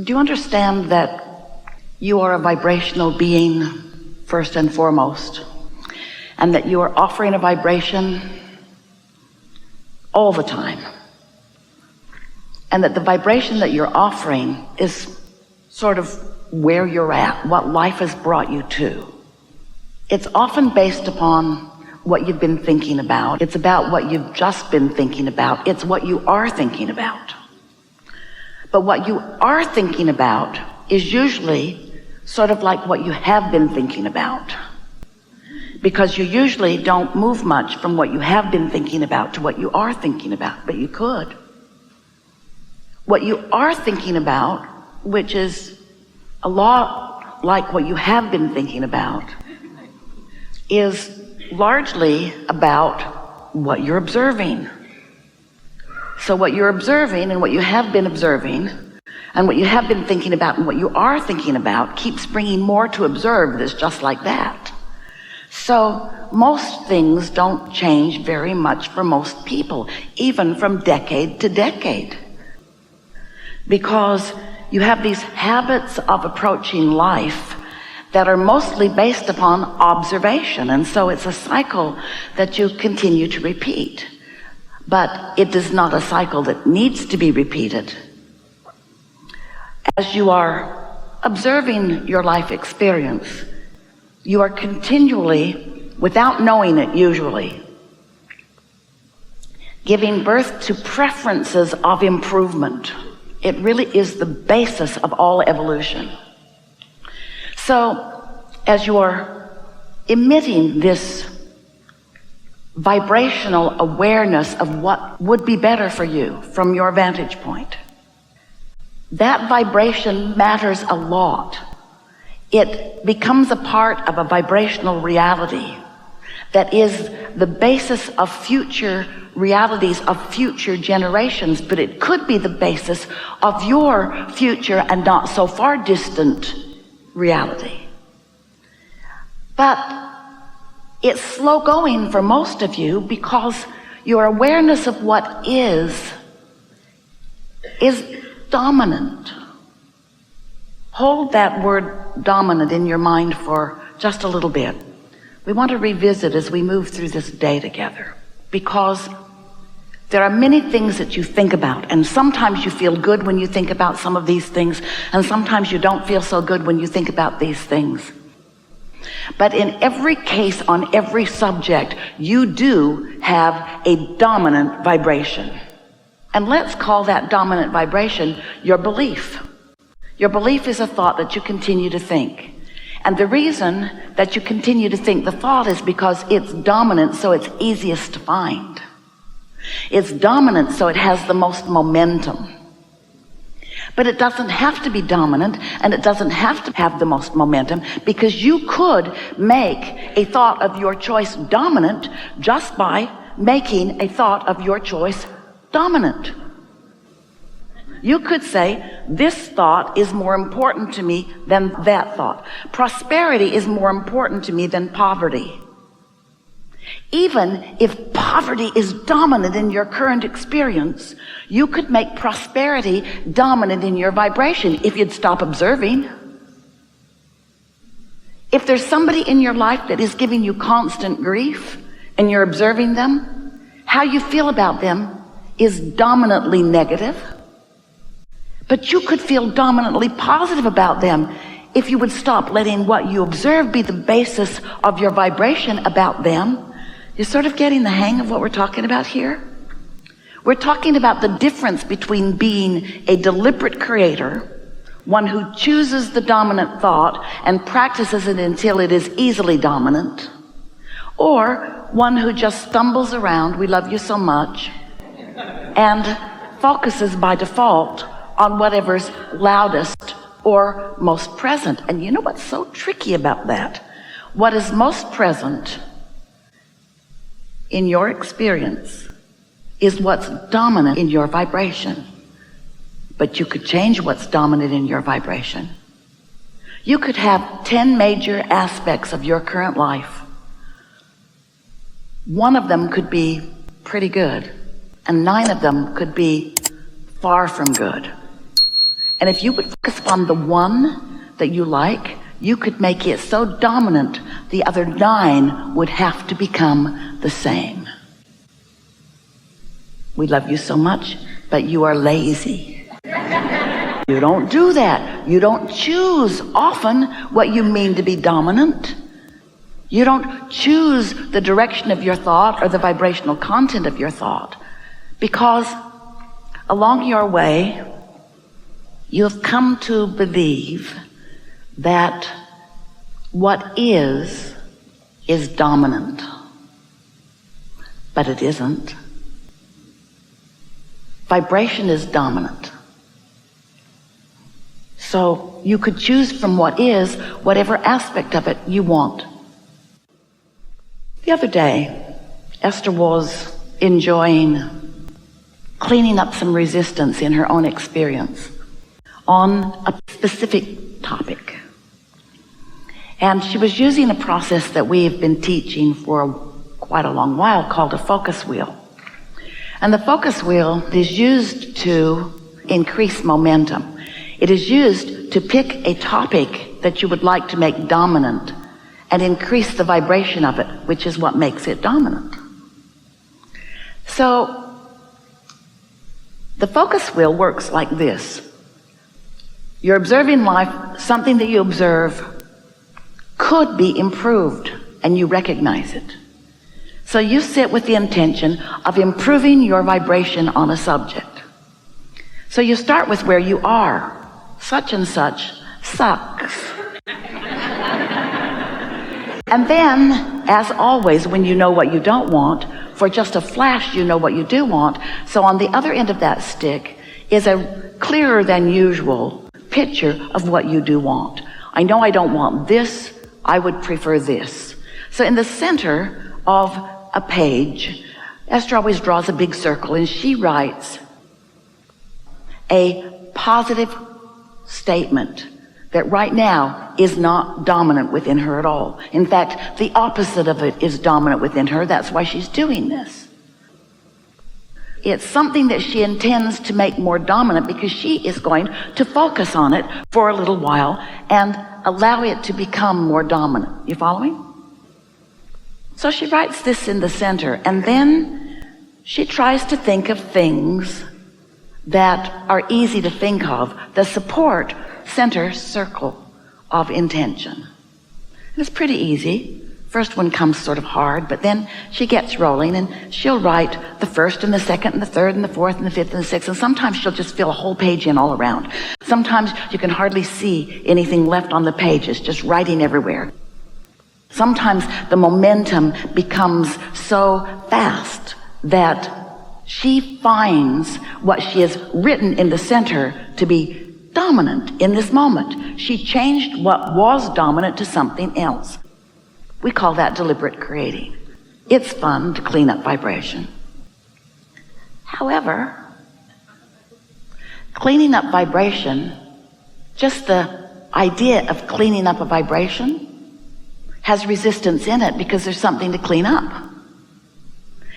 Do you understand that you are a vibrational being first and foremost, and that you are offering a vibration all the time, and that the vibration that you're offering is sort of where you're at, what life has brought you to? It's often based upon what you've been thinking about. It's about what you've just been thinking about. It's what you are thinking about. But what you are thinking about is usually sort of like what you have been thinking about, because you usually don't move much from what you have been thinking about to what you are thinking about, but you could. What you are thinking about, which is a lot like what you have been thinking about, is largely about what you're observing. So what you're observing and what you have been observing and what you have been thinking about and what you are thinking about keeps bringing more to observe that's just like that. So most things don't change very much for most people, even from decade to decade, because you have these habits of approaching life that are mostly based upon observation, and so it's a cycle that you continue to repeat. But it is not a cycle that needs to be repeated. As you are observing your life experience, you are continually, without knowing it usually, giving birth to preferences of improvement. It really is the basis of all evolution. So, as you are emitting this vibrational awareness of what would be better for you from your vantage point, that vibration matters a lot. It becomes a part of a vibrational reality that is the basis of future realities of future generations, but it could be the basis of your future and not so far distant reality. But it's slow going for most of you because your awareness of what is dominant. Hold that word dominant in your mind for just a little bit. We want to revisit as we move through this day together, because there are many things that you think about, and sometimes you feel good when you think about some of these things, and sometimes you don't feel so good when you think about these things. But in every case, on every subject, you do have a dominant vibration. And let's call that dominant vibration your belief. Your belief is a thought that you continue to think. And the reason that you continue to think the thought is because it's dominant, so it's easiest to find. It's dominant, so it has the most momentum. But it doesn't have to be dominant, and it doesn't have to have the most momentum, because you could make a thought of your choice dominant just by making a thought of your choice dominant. You could say, this thought is more important to me than that thought. Prosperity is more important to me than poverty. Even if poverty is dominant in your current experience, you could make prosperity dominant in your vibration if you'd stop observing. If there's somebody in your life that is giving you constant grief and you're observing them, how you feel about them is dominantly negative. But you could feel dominantly positive about them if you would stop letting what you observe be the basis of your vibration about them. You're sort of getting the hang of what we're talking about here? We're talking about the difference between being a deliberate creator, one who chooses the dominant thought and practices it until it is easily dominant, or one who just stumbles around, we love you so much, and focuses by default on whatever's loudest or most present. And you know what's so tricky about that? What is most present in your experience is what's dominant in your vibration. But you could change what's dominant in your vibration. You could have 10 major aspects of your current life. One of them could be pretty good, and 9 of them could be far from good. And if you would focus on the one that you like, you could make it so dominant the other 9 would have to become the same. We love you so much, but you are lazy. You don't do that. You don't choose often what you mean to be dominant. You don't choose the direction of your thought or the vibrational content of your thought, because along your way, you have come to believe that what is dominant. But it isn't. Vibration is dominant. So you could choose from what is, whatever aspect of it you want. The other day, Esther was enjoying cleaning up some resistance in her own experience on a specific topic. And she was using a process that we've been teaching for quite a long while called a focus wheel. And the focus wheel is used to increase momentum. It is used to pick a topic that you would like to make dominant and increase the vibration of it, which is what makes it dominant. So the focus wheel works like this. You're observing life, something that you observe could be improved, and you recognize it. So you sit with the intention of improving your vibration on a subject. So you start with where you are. Such and such sucks. And then, as always, when you know what you don't want, for just a flash you know what you do want. So on the other end of that stick is a clearer than usual picture of what you do want. I know I don't want this, I would prefer this. So in the center of a page, Esther always draws a big circle, and she writes a positive statement that right now is not dominant within her at all. In fact, the opposite of it is dominant within her. That's why she's doing this. It's something that she intends to make more dominant because she is going to focus on it for a little while and allow it to become more dominant. You following? So she writes this in the center, and then she tries to think of things that are easy to think of, the support center circle of intention. And it's pretty easy. First one comes sort of hard, but then she gets rolling, and she'll write the first and the second and the third and the fourth and the fifth and the sixth, and sometimes she'll just fill a whole page in all around. Sometimes you can hardly see anything left on the page. It's just writing everywhere. Sometimes the momentum becomes so fast that she finds what she has written in the center to be dominant in this moment. She changed what was dominant to something else. We call that deliberate creating. It's fun to clean up vibration. However, cleaning up vibration, just the idea of cleaning up a vibration, has resistance in it because there's something to clean up.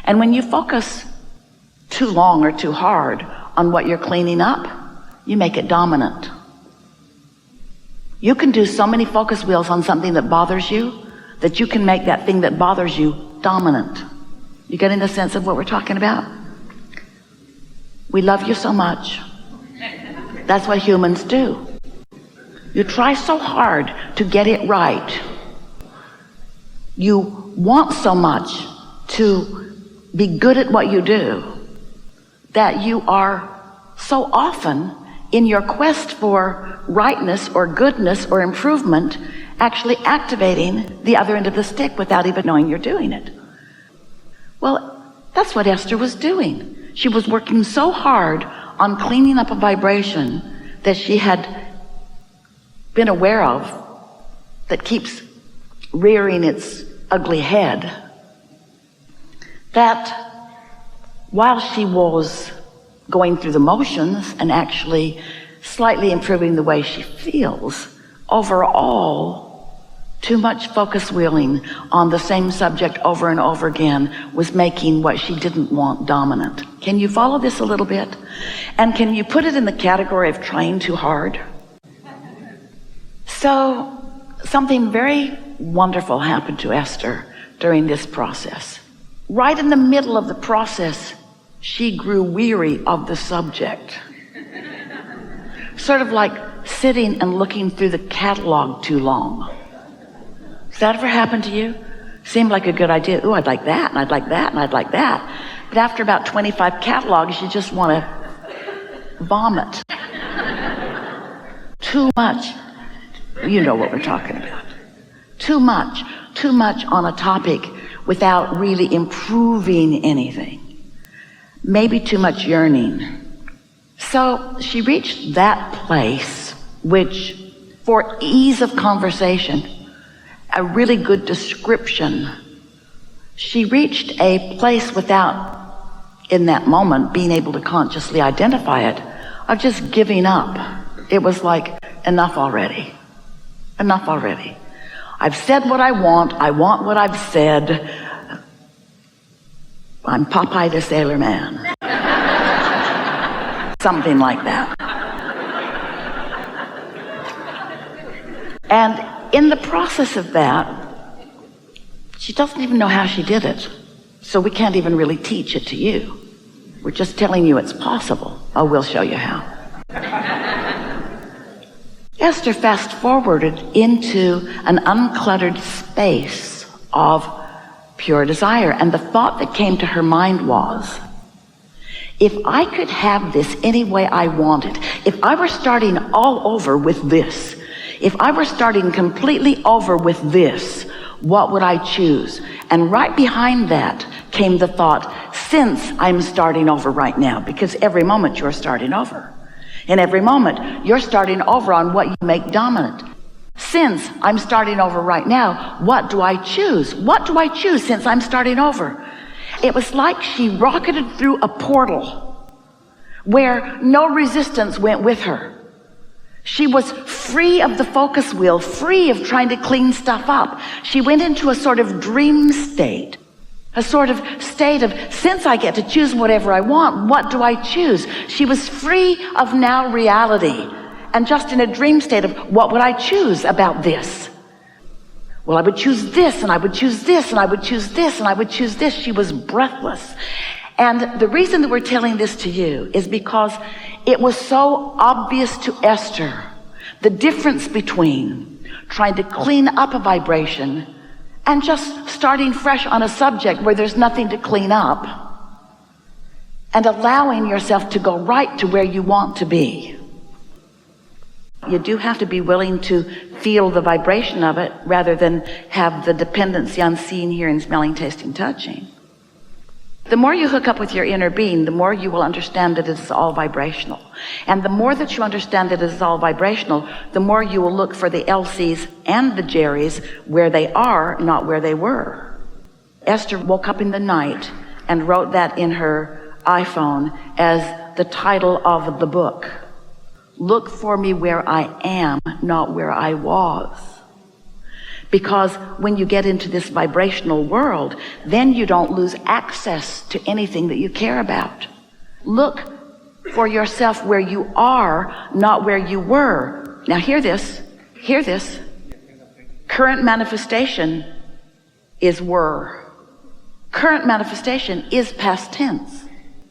And when you focus too long or too hard on what you're cleaning up, you make it dominant. You can do so many focus wheels on something that bothers you that you can make that thing that bothers you dominant. You getting the sense of what we're talking about? We love you so much. That's what humans do. You try so hard to get it right. You want so much to be good at what you do that you are so often in your quest for rightness or goodness or improvement actually activating the other end of the stick without even knowing you're doing it. Well, that's what Esther was doing. She was working so hard on cleaning up a vibration that she had been aware of that keeps rearing its ugly head, that while she was going through the motions and actually slightly improving the way she feels, overall, Too much focus wheeling on the same subject over and over again was making what she didn't want dominant. Can you follow this a little bit? And can you put it in the category of trying too hard? So something very wonderful happened to Esther during this process. Right in the middle of the process, she grew weary of the subject. Sort of like sitting and looking through the catalog too long. Does that ever happen to you? Seemed like a good idea. Ooh, I'd like that, and I'd like that, and I'd like that. But after about 25 catalogs, you just want to vomit. Too much. You know what we're talking about. Too much on a topic without really improving anything. Maybe too much yearning. So she reached that place, which, for ease of conversation, a really good description, she reached a place without, in that moment, being able to consciously identify it, of just giving up. It was like, enough already. Enough already. I've said what I want what I've said. I'm Popeye the Sailor Man. Something like that. And in the process of that, she doesn't even know how she did it. So we can't even really teach it to you. We're just telling you it's possible. Oh, we'll show you how. Esther fast forwarded into an uncluttered space of pure desire. And the thought that came to her mind was, if I could have this any way I wanted, if I were starting all over with this, if I were starting completely over with this, what would I choose? And right behind that came the thought, since I'm starting over right now, because every moment you're starting over. In every moment, you're starting over on what you make dominant. Since I'm starting over right now, what do I choose? What do I choose since I'm starting over? It was like she rocketed through a portal where no resistance went with her. She was free of the focus wheel, free of trying to clean stuff up. She went into a sort of dream state, a sort of state of, since I get to choose whatever I want, what do I choose? She was free of now reality and just in a dream state of, what would I choose about this? Well, I would choose this, and I would choose this, and I would choose this, and I would choose this. She was breathless. And the reason that we're telling this to you is because it was so obvious to Esther, the difference between trying to clean up a vibration and just starting fresh on a subject where there's nothing to clean up, and allowing yourself to go right to where you want to be. You do have to be willing to feel the vibration of it rather than have the dependency on seeing, hearing, smelling, tasting, touching. The more you hook up with your inner being, the more you will understand that it's all vibrational. And the more that you understand that it's all vibrational, the more you will look for the Elsies and the Jerrys where they are, not where they were. Esther woke up in the night and wrote that in her iPhone as the title of the book. Look for me where I am, not where I was. Because when you get into this vibrational world, then you don't lose access to anything that you care about. Look for yourself where you are, not where you were. Now hear this. Current manifestation is were. Current manifestation is past tense.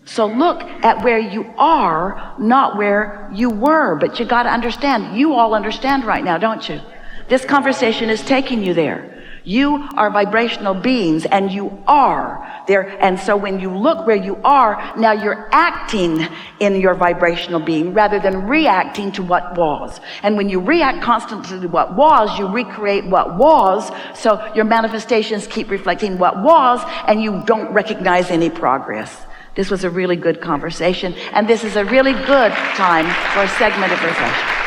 So look at where you are, not where you were. But you got to understand, you all understand right now, don't you? This conversation is taking you there. You are vibrational beings, and you are there. And so when you look where you are, now you're acting in your vibrational being rather than reacting to what was. And when you react constantly to what was, you recreate what was. So your manifestations keep reflecting what was, and you don't recognize any progress. This was a really good conversation, and this is a really good time for a segment of reflection.